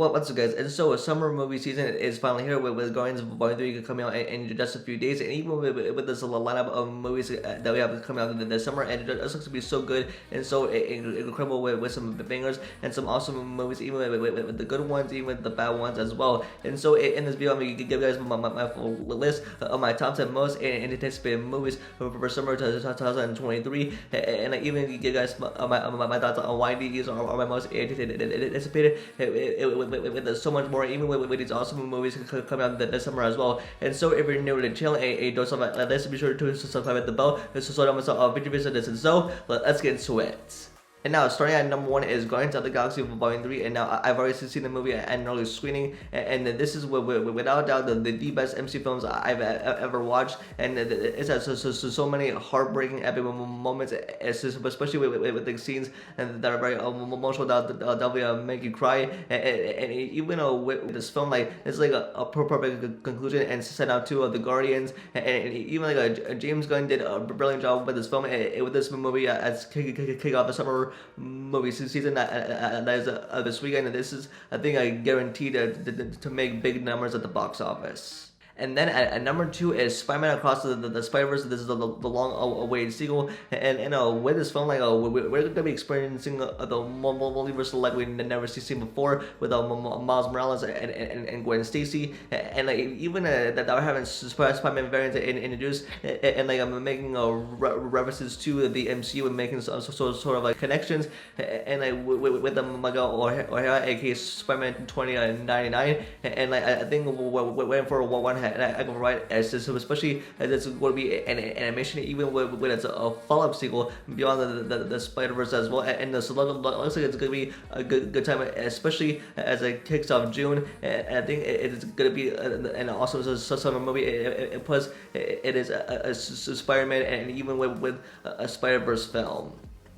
Well, what's up, guys? And so, a summer movie season is finally here with Guardians Volume 3 coming out in just a few days. And even with this lineup of movies that we have coming out this summer, and it just looks to be so good and so incredible with some bangers and some awesome movies, even with the good ones, even with the bad ones as well. And so, in this video, I'm going to give you guys my full list of my top 10 most anticipated movies for summer 2023. And I even give you guys my thoughts on why these are my most anticipated. With so much more, even with these awesome movies coming out this summer as well. And so, if you're new to the channel and you don't subscribe like this, be sure to subscribe at the bell so that myself video videos this. And so, let's get into it. And now, starting at number 1 is Guardians of the Galaxy Volume 3, and now I've already seen the movie at an early screening, and this is without doubt the best MC films I've ever watched, and it has so many heartbreaking, epic moments, especially with the scenes that are very emotional, that will make you cry, and even with this film, like, it's like a perfect conclusion and set out to the Guardians, and even like James Gunn did a brilliant job with this film, with this movie as kick off the summer movie season that is this weekend, and this is, I think, I guaranteed to make big numbers at the box office. And then at number 2 is Spider-Man Across the Spider-Verse. This is the long-awaited sequel, and with this film, like, we're gonna be experiencing the multiverse like we've never seen before, with Miles Morales and Gwen Stacy, and like even that we're having Spider-Man variants introduced, and like I'm making references to the MCU and making some sort of like connections, and like with the Miguel O'Hara, aka Spider-Man 2099, and like I think we're waiting for one. And I can write as this, especially as it's going to be an animation, even when it's a follow-up sequel beyond the Spider-Verse as well. And this looks like it's going to be a good time, especially as it kicks off June. And I think it's going to be an awesome summer movie. Plus, it is a Spider-Man, and even with a Spider-Verse film.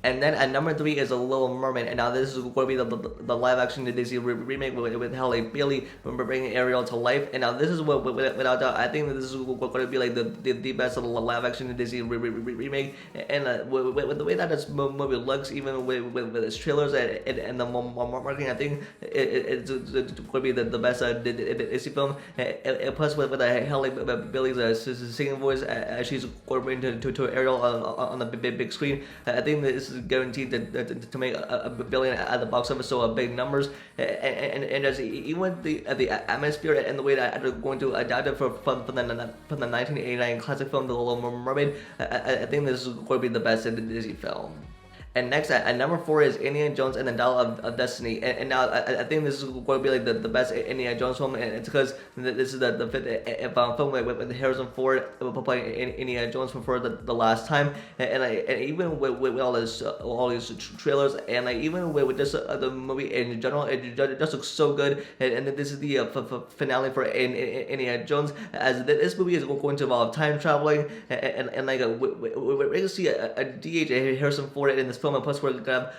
And then at number 3 is The Little Mermaid, and now this is going to be the live-action Disney remake with Halle Bailey bringing Ariel to life. And now this is without doubt, I think that this is going to be like the best live-action Disney remake. And with the way that this movie looks, even with its trailers and the marketing, I think it's going to be the best Disney film. And plus with Halle Bailey's singing voice as she's going to Ariel on the big screen, I think this is guaranteed to make a billion at the box office, so big numbers, and as even with the atmosphere and the way that they're going to adapt it from the 1989 classic film The Little Mermaid, I think this is going to be the best Disney film. And next at number 4 is Indiana Jones and the Dial of Destiny, and now I think this is going to be like the best Indiana Jones film, and it's because this is the fifth film with Harrison Ford playing Indiana Jones for the last time, and even with all these trailers, and like even with just the movie in general, it just looks so good, and this is the finale for Indiana Jones, as this movie is going to involve time traveling, and like we're going to see a DH Harrison Ford in this film, and plus we're gonna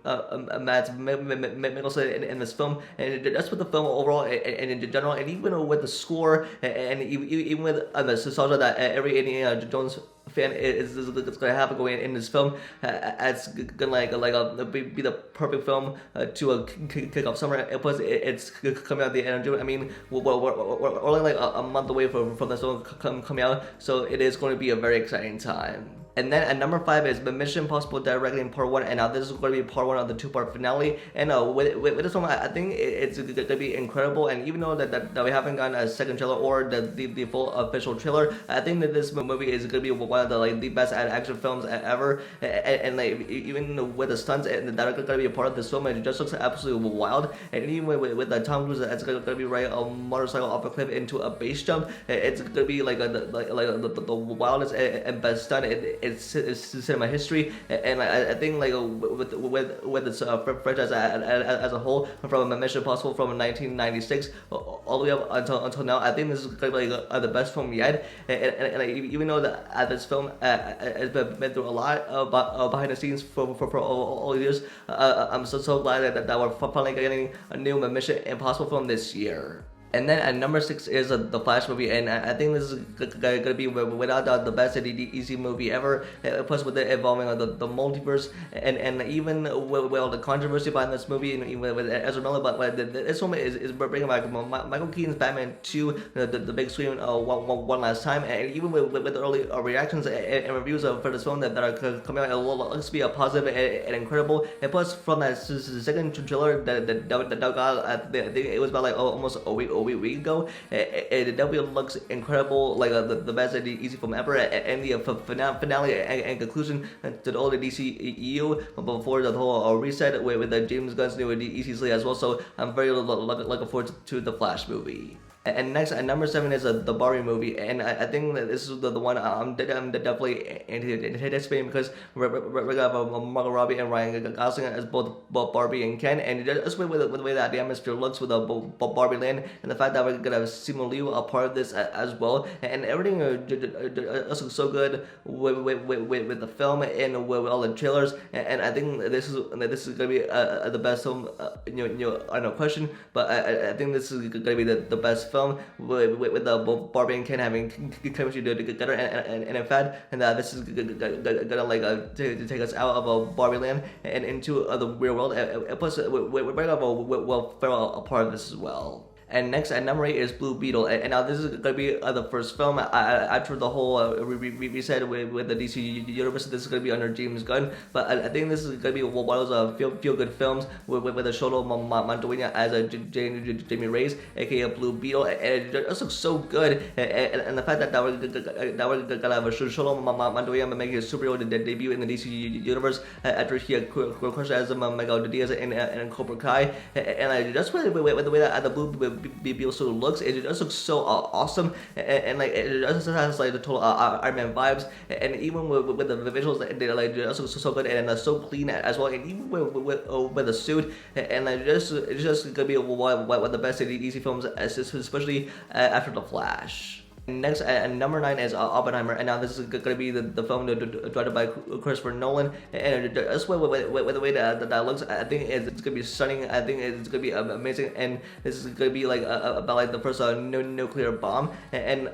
have Matt Mikkelsen in this film, and that's with the film overall and in general, and even with the score, and even with the nostalgia that every Indiana Jones fan is gonna have going in this film, it's gonna be the perfect film to kick off summer. And plus, it's coming out at the end of June. I mean, we're only like a month away from this film coming out, so it is going to be a very exciting time. And then at number 5 is Mission Impossible Dead Reckoning Part 1, and now this is going to be part 1 of the 2-part finale. And with this one, I think it's going to be incredible. And even though that we haven't gotten a second trailer or the full official trailer, I think that this movie is going to be one of the best action films ever. And like even with the stunts that are going to be a part of this film, it just looks absolutely wild. And even with the Tom Cruise, it's going to be riding a motorcycle off a cliff into a base jump. It's going to be like the wildest and best stunt. It's cinema history, and I think like with this franchise as a whole, from Mission Impossible from 1996 all the way up until now, I think this is gonna be like the best film yet. And even though that this film has been through a lot of behind the scenes for all years, I'm so glad that we're finally getting a new Mission Impossible film this year. And then at number 6 is the Flash movie, and I think this is gonna be without doubt the best DC movie ever. Plus with the involving of the multiverse, and even with all the controversy behind this movie, and even with Ezra Miller, but this one is bringing back Michael Keaton's Batman 2, the big screen one last time, and even with the early reactions and reviews for this film that are coming out, it looks to be a positive and incredible. And plus from that second trailer that got, I think it was about like almost a week ago. It definitely looks incredible, like the best DC film ever, and the finale and conclusion to the older DCEU before the whole reset with James Gunn's new DC slate as well. So I'm very looking forward to the Flash movie. And next at number 7 is the Barbie movie, and I think that this is the one I'm definitely anticipating, because we're gonna have Margot Robbie and Ryan Gosling as both Barbie and Ken, and just with the way that the atmosphere looks with the Barbie land, and the fact that we're gonna have Simu Liu a part of this as well, and everything looks so good with the film and with all the trailers, and I think this is gonna be the best film, I no question, but I think this is gonna be the best film with the Barbie and Ken having chemistry together, and in fact, and this is gonna like to take us out of a Barbie land and into the real world. And plus, we're bringing up Will Ferrell a part of this as well. And next at number 8 is Blue Beetle, and now this is gonna be the first film after the whole reset with the DC universe. This is gonna be under James Gunn, but I think this is gonna be one of those feel good films with the Sholo Montoya as Jamie Reyes, aka Blue Beetle, and it just looks so good. And the fact that we're gonna have a Sholo Montoya making his superhero debut in the DC universe after he had crushed as Miguel Diaz in Cobra Kai, and I just with the way that the Blue Beetle suit looks, it just looks so awesome, and like it just has like the total Iron Man vibes, and even with the visuals, they like just look so good and so clean as well, and even with the suit, and like it's just gonna be one of the best DC films, especially after the Flash. Next at number 9 is Oppenheimer, and now this is going to be the film directed by Christopher Nolan, and just with the way that looks, I think it's going to be stunning. I think it's going to be amazing, and this is going to be like about like the first nuclear bomb, and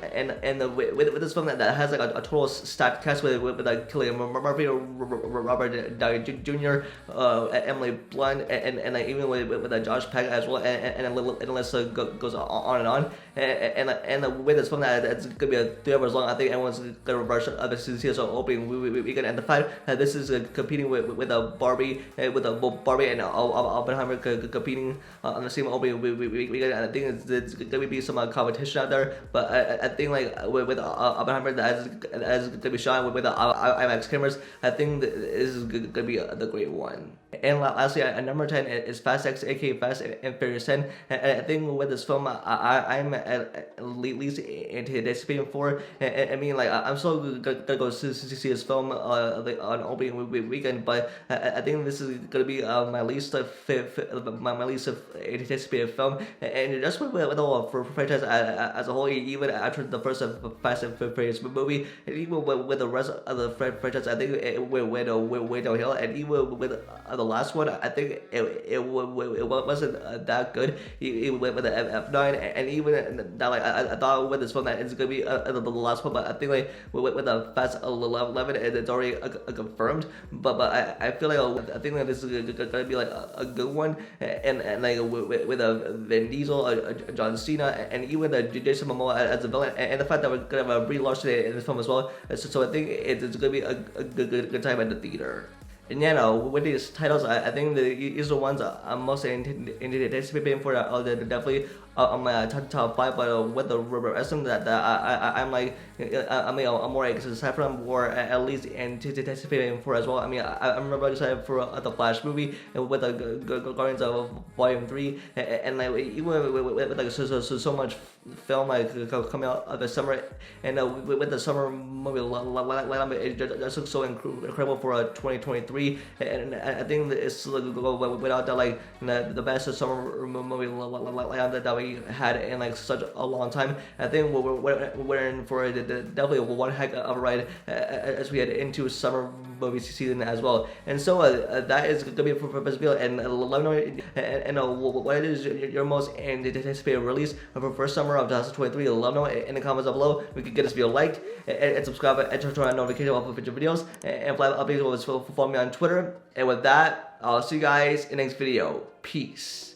with this film that has like a total stacked cast with like Cillian Murphy, Robert Downey Jr., Emily Blunt, and like even with Josh Peck as well, and the list goes on and on, and with this film that it's gonna be a 3 hours long. I think everyone's gonna rush to see us opening weekend, and the fact that this is competing with a Barbie, and Oppenheimer competing on the same opening weekend, and I think it's gonna be some competition out there. But I think like with Oppenheimer that is gonna be shot with the IMAX cameras, I think this is gonna be the great one. And lastly, at number 10 is Fast X, aka Fast and Furious 10. And I think with this film, I'm at least anticipating for. I mean, like I'm so gonna go see this film on opening weekend, but I think this is gonna be my least anticipated film. And just with the whole franchise as a whole, even after the first Fast and Furious movie, and even with the rest of the franchise, I think it went way downhill. And even with the last one, I think it wasn't that good. It went with the F9, and even that, like I thought with this film that it's gonna be the last one, but I think like with the Fast 11, it's already confirmed. But I feel like I think like this is gonna be like a good one, and like with Vin Diesel, John Cena, and even Jason Momoa as a villain, and the fact that we're gonna have Brie Larson in this film as well. So I think it's gonna be a good time at the theater. And yeah, no, with these titles, I think these are the ones I'm most anticipating for. They're definitely on my top 5, but with the rest of them that I'm like, I mean, I'm more excited for them, or at least anticipating for as well. I mean, I'm really excited for the Flash movie, and with the Guardians of Volume 3, and like even with like so much film like coming out of the summer, and with the summer movie lineup, it just looks so incredible for 2023, and I think it's without that like the best summer movie lineup that we had in like such a long time. I think we're in for definitely one heck of a ride as we head into summer movie season as well. And so that is gonna be it for this video. And let me know what is your most anticipated release for first summer of 2023. Let me know in the comments down below. We could get this video liked and subscribe and turn on notification for future videos and for updates. Follow me on Twitter. And with that, I'll see you guys in the next video. Peace.